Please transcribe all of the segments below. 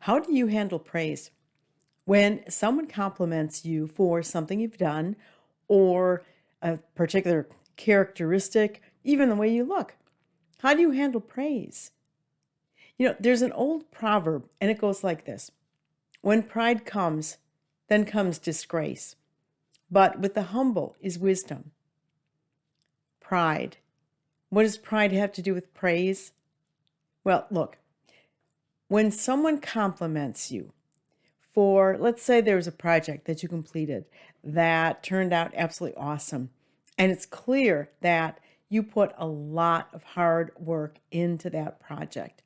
How do you handle praise? When someone compliments you for something you've done or a particular characteristic, even the way you look, how do you handle praise? There's an old proverb and it goes like this: When pride comes, then comes disgrace. But with the humble is wisdom. Pride. What does pride have to do with praise? Well, look, when someone compliments you, let's say there was a project that you completed that turned out absolutely awesome. And it's clear that you put a lot of hard work into that project.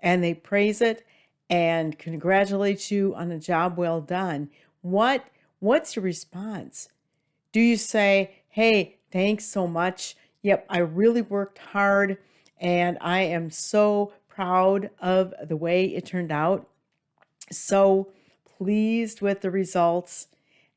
And they praise it and congratulate you on a job well done. What's your response? Do you say, "Hey, thanks so much. Yep, I really worked hard and I am so proud of the way it turned out. So pleased with the results.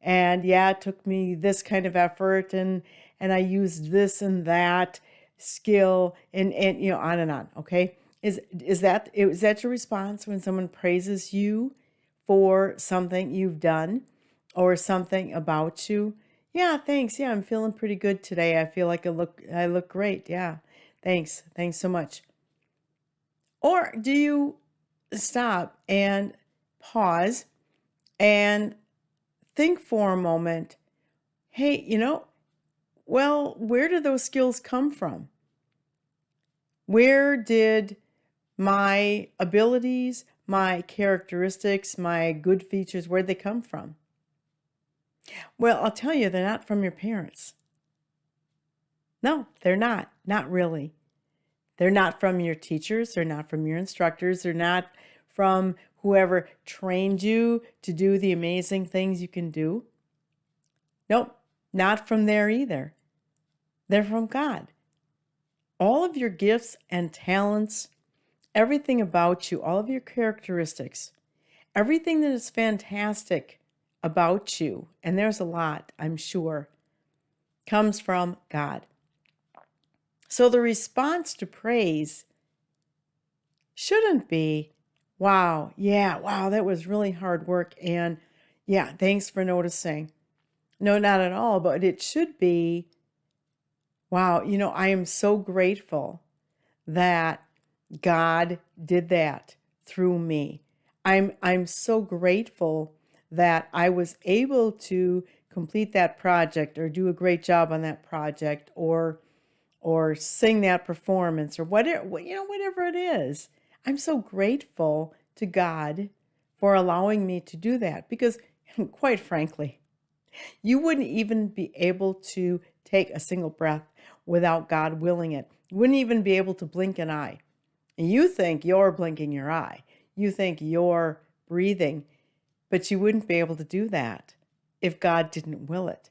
And yeah, it took me this kind of effort and I used this and that skill and on and on." Okay? Is that your response when someone praises you for something you've done or something about you? "Yeah, thanks. Yeah, I'm feeling pretty good today. I feel like I look great. Yeah. Thanks. Thanks so much." Or do you stop and pause and think for a moment, "Hey, well, where did those skills come from? Where did my abilities, my characteristics, my good features, where'd they come from?" Well, I'll tell you, they're not from your parents. No, they're not. Not really. They're not from your teachers. They're not from your instructors. They're not from whoever trained you to do the amazing things you can do. Nope, not from there either. They're from God. All of your gifts and talents, everything about you, all of your characteristics, everything that is fantastic about you, and there's a lot, I'm sure, comes from God. So the response to praise shouldn't be, "Wow, yeah, wow, that was really hard work. And yeah, thanks for noticing." No, not at all. But it should be, "Wow, I am so grateful that God did that through me. I'm so grateful that I was able to complete that project or do a great job on that project or sing that performance or whatever it is. I'm so grateful to God for allowing me to do that because quite frankly, you wouldn't even be able to take a single breath without God willing it. You wouldn't even be able to blink an eye. And you think you're blinking your eye. You think you're breathing, but you wouldn't be able to do that if God didn't will it.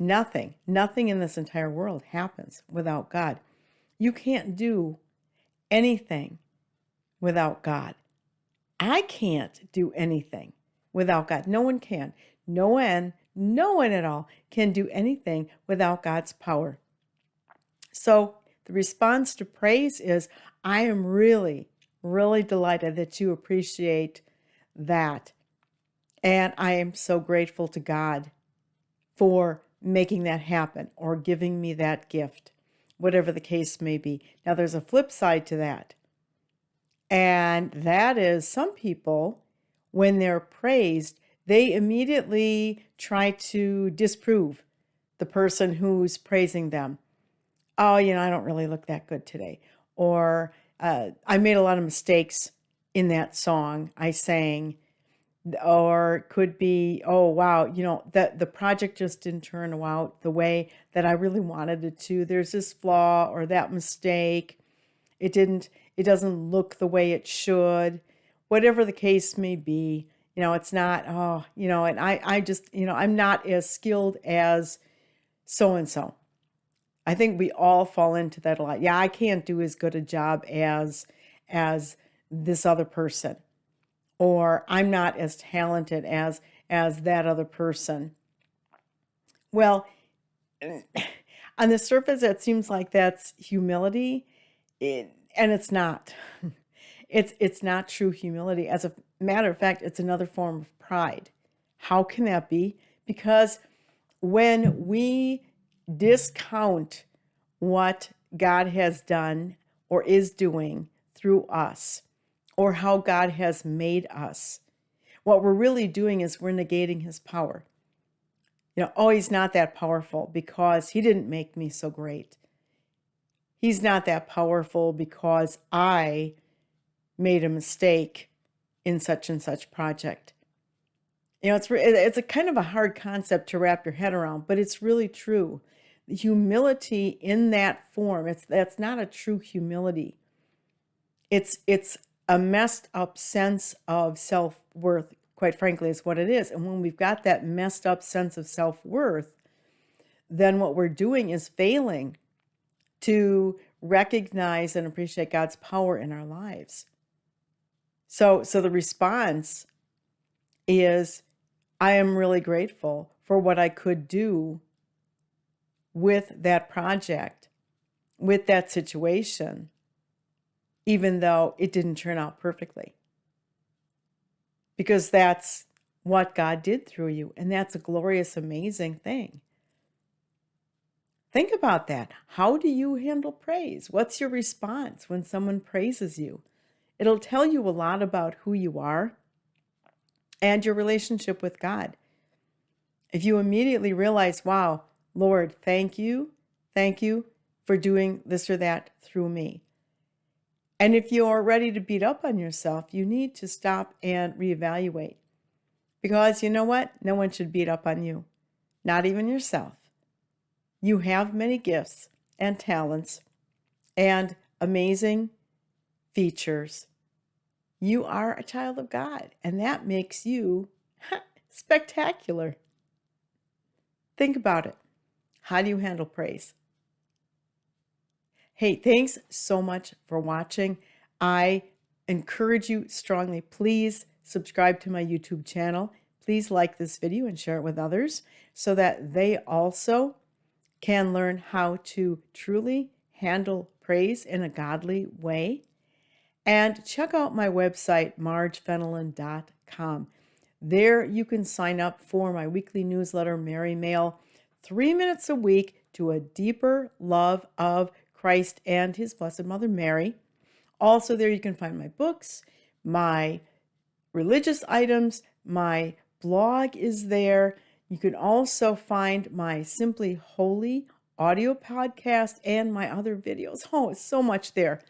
Nothing in this entire world happens without God. You can't do anything without God. I can't do anything without God. No one can. No one at all can do anything without God's power. So the response to praise is, "I am really, really delighted that you appreciate that. And I am so grateful to God for making that happen or giving me that gift," whatever the case may be. Now, there's a flip side to that. And that is some people, when they're praised, they immediately try to disprove the person who's praising them. "Oh, I don't really look that good today." Or, "I made a lot of mistakes in that song I sang." Or it could be, "Oh, wow, that the project just didn't turn out the way that I really wanted it to. There's this flaw or that mistake. It doesn't look the way it should." Whatever the case may be, it's not, and I just, I'm not as skilled as so and so. I think we all fall into that a lot. "Yeah, I can't do as good a job as this other person." Or, "I'm not as talented as that other person." Well, on the surface, it seems like that's humility, and it's not. It's not true humility. As a matter of fact, it's another form of pride. How can that be? Because when we discount what God has done or is doing through us, or how God has made us, what we're really doing is we're negating his power. Oh, he's not that powerful because he didn't make me so great. He's not that powerful because I made a mistake in such and such project. It's a kind of a hard concept to wrap your head around, but it's really true. The humility in that form, that's not a true humility. It's a messed up sense of self-worth, quite frankly, is what it is. And when we've got that messed up sense of self-worth, then what we're doing is failing to recognize and appreciate God's power in our lives. So the response is, I am really grateful for what I could do with that project, with that situation, even though it didn't turn out perfectly. Because that's what God did through you, and that's a glorious, amazing thing. Think about that. How do you handle praise? What's your response when someone praises you? It'll tell you a lot about who you are and your relationship with God. If you immediately realize, wow, Lord, thank you for doing this or that through me. And if you are ready to beat up on yourself, you need to stop and reevaluate. Because you know what? No one should beat up on you, not even yourself. You have many gifts and talents and amazing features. You are a child of God, and that makes you spectacular. Think about it. How do you handle praise? Hey, thanks so much for watching. I encourage you strongly, please subscribe to my YouTube channel. Please like this video and share it with others so that they also can learn how to truly handle praise in a godly way. And check out my website, margefenelon.com. There you can sign up for my weekly newsletter, Mary Mail, 3 minutes a week to a deeper love of Christ and his Blessed Mother Mary. Also there you can find my books, my religious items, my blog is there. You can also find my Simply Holy audio podcast and my other videos. Oh, it's so much there.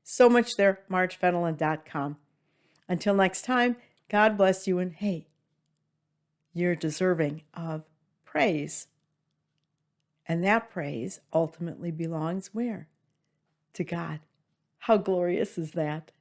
So much there, margefenelon.com. Until next time, God bless you, and hey, you're deserving of praise. And that praise ultimately belongs where? To God. How glorious is that?